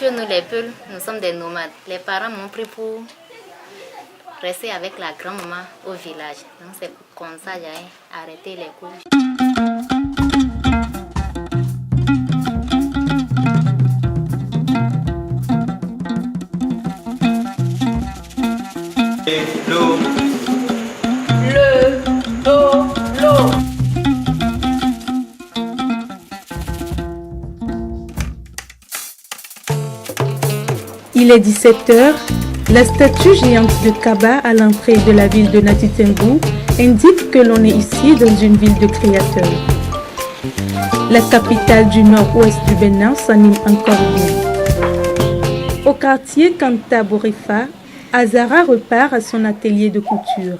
chez nous, les Peuls, nous sommes des nomades. Les parents m'ont pris pour rester avec la grand-maman au village. Donc c'est comme ça que j'ai arrêté les cours. Il est 17h. La statue géante de Kaba à l'entrée de la ville de Nati Tengou indique que l'on est ici dans une ville de créateurs. La capitale du nord-ouest du Bénin s'anime encore bien. Au quartier Kanta Borifa, Azara repart à son atelier de couture.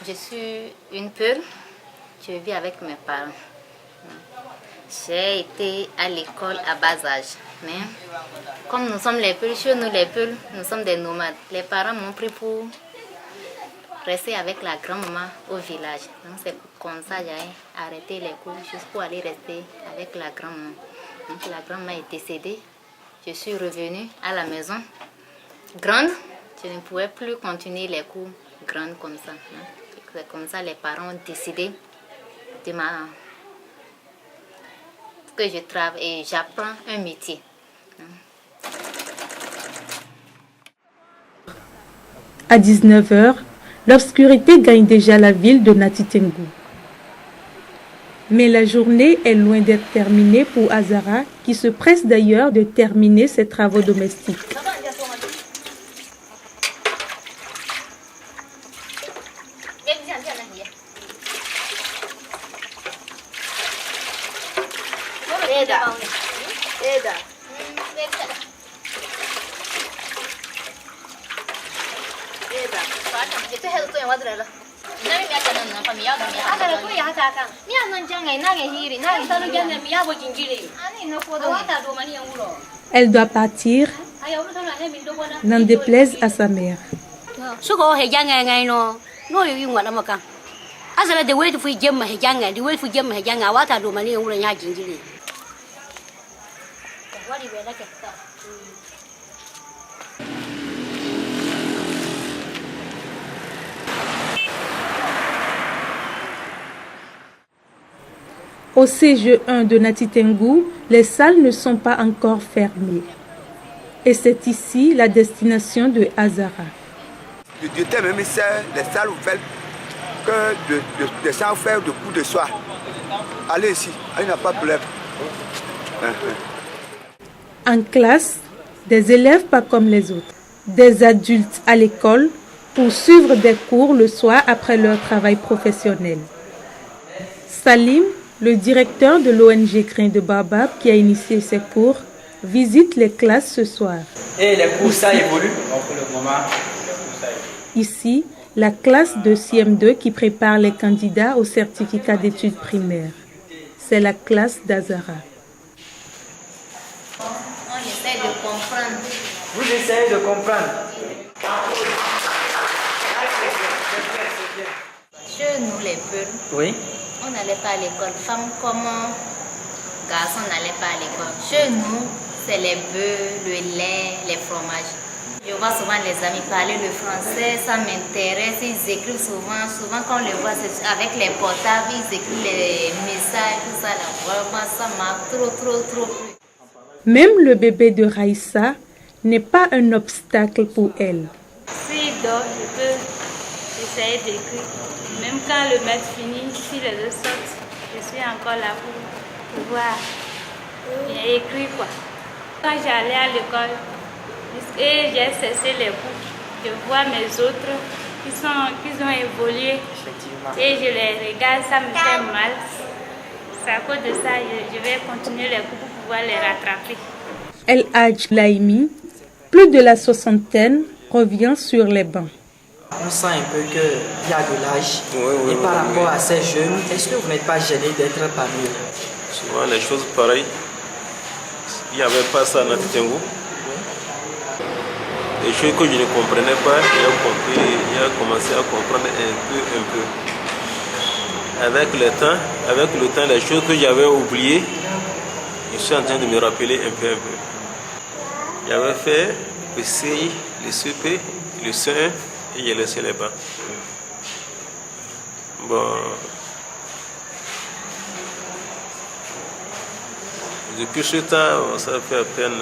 Je suis une Peul, je vis avec mes parents. J'ai été à l'école à bas âge, mais comme nous sommes les Peuls, chez nous les Peuls, nous sommes des nomades. Les parents m'ont pris pour rester avec la grand-maman au village. Donc c'est comme ça que j'ai arrêté les cours juste pour aller rester avec la grand-maman. Donc la grand-maman est décédée, je suis revenue à la maison grande. Je ne pouvais plus continuer les cours grandes comme ça. C'est comme ça que les parents ont décidé de que je travaille et j'apprends un métier. À 19h, l'obscurité gagne déjà la ville de Nati Tengou. Mais la journée est loin d'être terminée pour Azara, qui se presse d'ailleurs de terminer ses travaux domestiques. Elle doit partir, n'en déplaise à sa mère. Au CGE1 de Nati Tengou, les salles ne sont pas encore fermées. Et c'est ici la destination de Azara. Dieu t'aime, mes sœurs, les salles ouvertes, que de sans faire de coups de soie. Allez ici, il n'y a pas de problème. En classe, des élèves pas comme les autres. Des adultes à l'école pour suivre des cours le soir après leur travail professionnel. Salim, le directeur de l'ONG Grain de Baobab qui a initié ces cours, visite les classes ce soir. Et les cours, ça évolue pour le moment. Ici, la classe de CM2 qui prépare les candidats au certificat d'études primaires. C'est la classe d'Azara. On essaie de comprendre. Vous essayez de comprendre. Chez nous les Peuls, Oui. on n'allait pas à l'école. Femmes comme garçons n'allaient pas à l'école. Chez nous, c'est les bœufs, le lait, les fromages. Je vois souvent les amis parler le français, ça m'intéresse. Ils écrivent souvent quand on les voit avec les portables, ils écrivent les messages, tout ça. Là. Vraiment, ça m'a trop plu. Même le bébé de Raïssa n'est pas un obstacle pour elle. Si donc je peux essayer d'écrire. Même quand le maître finit, si les autres sortent, je suis encore là pour pouvoir bien écrire quoi. Quand j'allais à l'école et j'ai cessé les cours, je vois mes autres qui ont évolué et je les regarde, ça me fait mal. C'est à cause de ça je vais continuer les cours pour pouvoir les rattraper. El Hadj Laimi, plus de la soixantaine, revient sur les bancs. On sent un peu qu'il y a de l'âge. Oui, et par rapport à ces jeunes, est-ce que vous n'êtes pas gêné d'être parmi eux? Souvent les choses pareilles. Il n'y avait pas ça à Natitengo. Les choses que je ne comprenais pas, j'ai commencé à comprendre un peu. Avec le temps, les choses que j'avais oubliées, je suis en train de me rappeler un peu. J'avais fait le CI, le CP, le C1 et j'ai laissé les bas. Bon. Depuis ce temps, ça fait à peine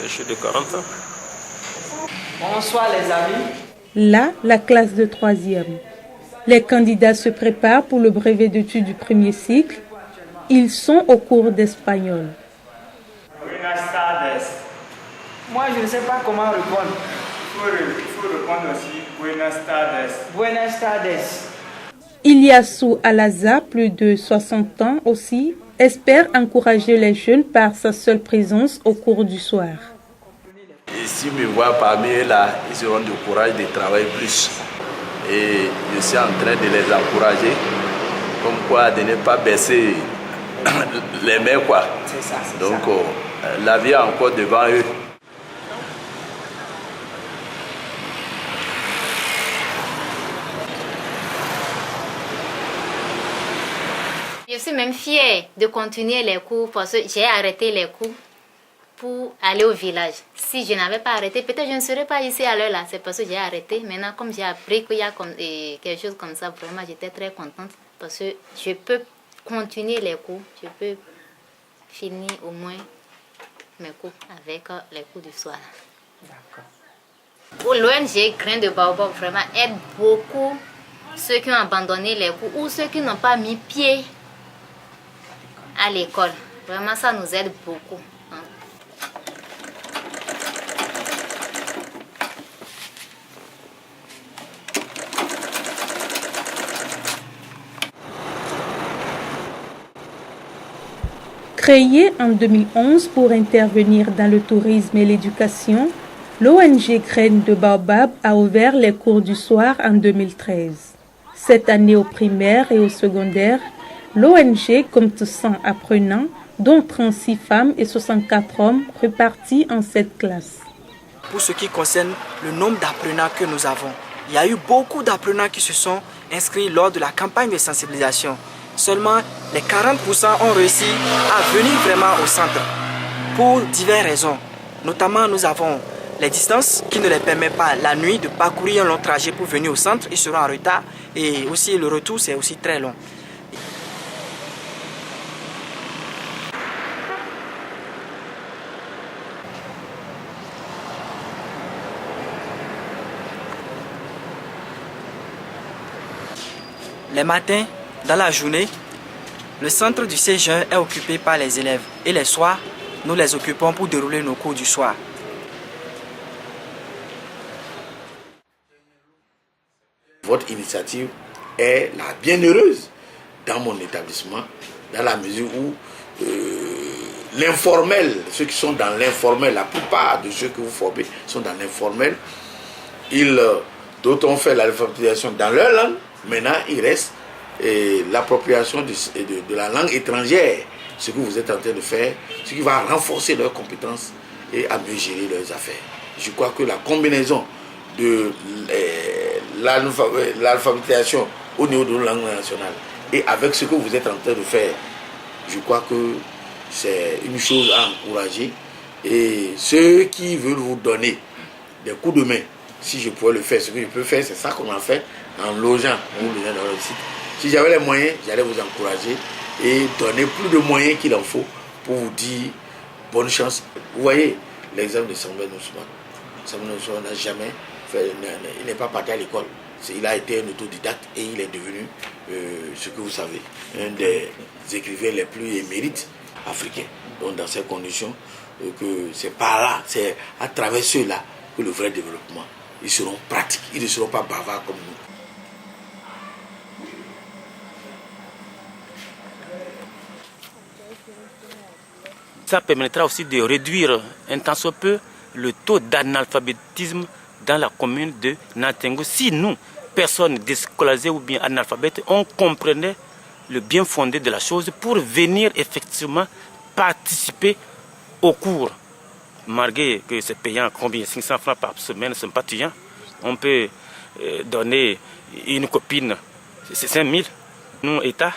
plus de 40 ans. Bonsoir les amis. Là, la classe de 3e. Les candidats se préparent pour le brevet d'études du premier cycle. Ils sont au cours d'espagnol. Buenas tardes. Moi, je ne sais pas comment répondre. Il faut répondre aussi Buenas tardes. Buenas tardes. Iliassou Alaza, plus de 60 ans aussi, espère encourager les jeunes par sa seule présence au cours du soir. Et s'ils me voient parmi eux là, ils auront du courage de travailler plus. Et je suis en train de les encourager, comme quoi de ne pas baisser les mains quoi. C'est ça. Donc la vie est encore devant eux. Je suis même fière de continuer les cours parce que j'ai arrêté les cours pour aller au village. Si je n'avais pas arrêté, peut-être je ne serais pas ici à l'heure là. C'est parce que j'ai arrêté. Maintenant, comme j'ai appris qu'il y a quelque chose comme ça, vraiment, j'étais très contente parce que je peux continuer les cours. Je peux finir au moins mes cours avec les cours du soir. Pour l'ONG Grain de Baobab, vraiment, aide beaucoup ceux qui ont abandonné les cours ou ceux qui n'ont pas mis pied à l'école. Vraiment, ça nous aide beaucoup. Créée en 2011 pour intervenir dans le tourisme et l'éducation, l'ONG Graines de Baobab a ouvert les cours du soir en 2013. Cette année au primaire et au secondaire, l'ONG compte 100 apprenants, dont 36 femmes et 64 hommes répartis en 7 classes. Pour ce qui concerne le nombre d'apprenants que nous avons, il y a eu beaucoup d'apprenants qui se sont inscrits lors de la campagne de sensibilisation. Seulement les 40% ont réussi à venir vraiment au centre pour diverses raisons. Notamment, nous avons les distances qui ne les permettent pas la nuit de parcourir un long trajet pour venir au centre. Ils seront en retard et aussi le retour c'est aussi très long. Les matins, dans la journée, le centre du CG1 est occupé par les élèves et les soirs, nous les occupons pour dérouler nos cours du soir. Votre initiative est la bienheureuse dans mon établissement, dans la mesure où l'informel, ceux qui sont dans l'informel, la plupart de ceux que vous formez sont dans l'informel, d'autres ont fait l'alphabétisation dans leur langue. Maintenant, il reste l'appropriation de la langue étrangère, ce que vous êtes en train de faire, ce qui va renforcer leurs compétences et à mieux gérer leurs affaires. Je crois que la combinaison de l'alphabétisation au niveau de nos langues nationales et avec ce que vous êtes en train de faire, je crois que c'est une chose à encourager. Et ceux qui veulent vous donner des coups de main, si je pouvais le faire, ce que je peux faire, c'est ça qu'on a fait en logeant dans le site. Si j'avais les moyens, j'allais vous encourager et donner plus de moyens qu'il en faut pour vous dire bonne chance. Vous voyez, l'exemple de Samuel Ousmane. Samuel Ousmane n'a jamais fait, il n'est pas parti à l'école. Il a été un autodidacte et il est devenu, ce que vous savez, un des écrivains les plus émérites africains. Donc dans ces conditions, que c'est par là, c'est à travers ceux-là que le vrai développement, ils seront pratiques, ils ne seront pas bavards comme nous. Ça permettra aussi de réduire un tant soit peu le taux d'analphabétisme dans la commune de Natengo. Si nous, personnes déscolarisées ou bien analphabètes, on comprenait le bien fondé de la chose pour venir effectivement participer au cours. Malgré que c'est payant combien 500 francs par semaine, c'est pas payant. On peut donner une copine, c'est 5 000. Nous, État,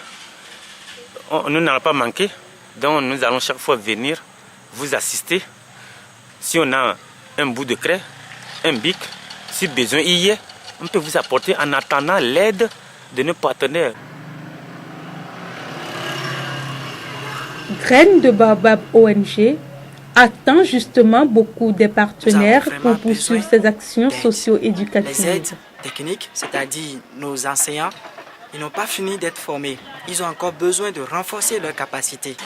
nous n'allons pas manquer. Donc nous allons chaque fois venir vous assister. Si on a un bout de craie, un bic, si besoin y est, on peut vous apporter en attendant l'aide de nos partenaires. Graines de Baobab ONG attend justement beaucoup des partenaires pour poursuivre ces actions socio-éducatives. Les aides techniques, c'est-à-dire nos enseignants, ils n'ont pas fini d'être formés. Ils ont encore besoin de renforcer leurs capacités.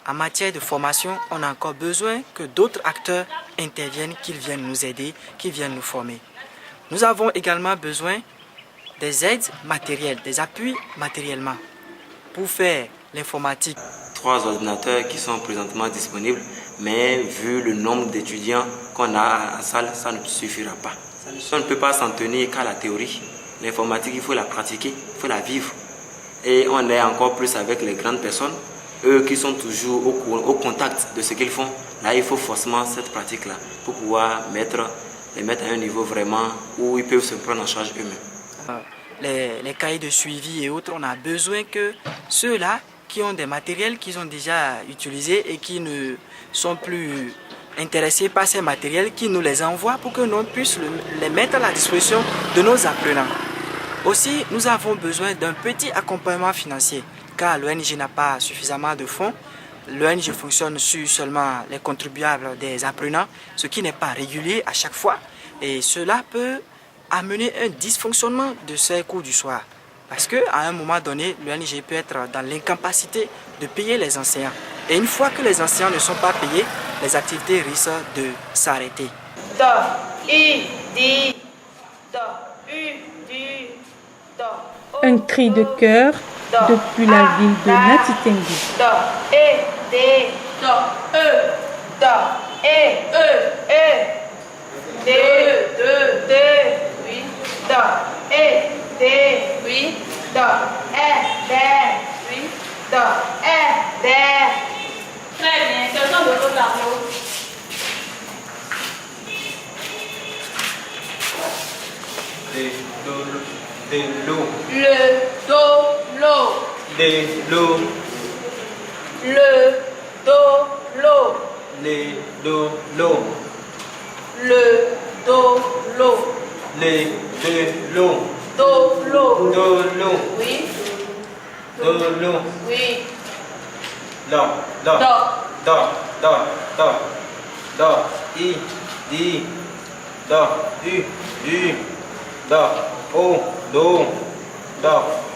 En matière de formation, on a encore besoin que d'autres acteurs interviennent, qu'ils viennent nous aider, qu'ils viennent nous former. Nous avons également besoin des aides matérielles, des appuis matériellement pour faire l'informatique. 3 ordinateurs qui sont présentement disponibles, mais vu le nombre d'étudiants qu'on a à la salle, ça ne suffira pas. On ne peut pas s'en tenir qu'à la théorie. L'informatique, il faut la pratiquer, il faut la vivre. Et on est encore plus avec les grandes personnes, eux qui sont toujours au contact de ce qu'ils font. Là, il faut forcément cette pratique-là pour pouvoir les mettre à un niveau vraiment où ils peuvent se prendre en charge eux-mêmes. Les cahiers de suivi et autres, on a besoin que ceux-là qui ont des matériels qu'ils ont déjà utilisés et qui ne sont plus intéressés par ces matériels, qui nous les envoient pour que nous puissions les mettre à la disposition de nos apprenants. Aussi, nous avons besoin d'un petit accompagnement financier, car l'ONG n'a pas suffisamment de fonds. L'ONG fonctionne sur seulement les contribuables des apprenants, ce qui n'est pas régulier à chaque fois. Et cela peut amener un dysfonctionnement de ces cours du soir. Parce qu'à un moment donné, l'ONG peut être dans l'incapacité de payer les enseignants. Et une fois que les enseignants ne sont pas payés, les activités risquent de s'arrêter. Do, I, di, do, U, du, do. Un cri de cœur depuis la ville de Natitengu. Do, E, D, do, E, do, E, D, D, oui, do, E, D, oui, do, E, D, oui, do, E, D. Très bien, ce sont de vos tableaux. De l'eau. Le, do, l'eau. De l'eau. Le, do, l'eau. Les do l'eau. Le, do, l'eau. Les de l'eau. Do, l'eau. Do l'eau. Oui. Do l'eau. Oui. Do. Do. Do. Do. Do. Do. Do. I. Di. Do. U. Du. Do. O. Do. Do.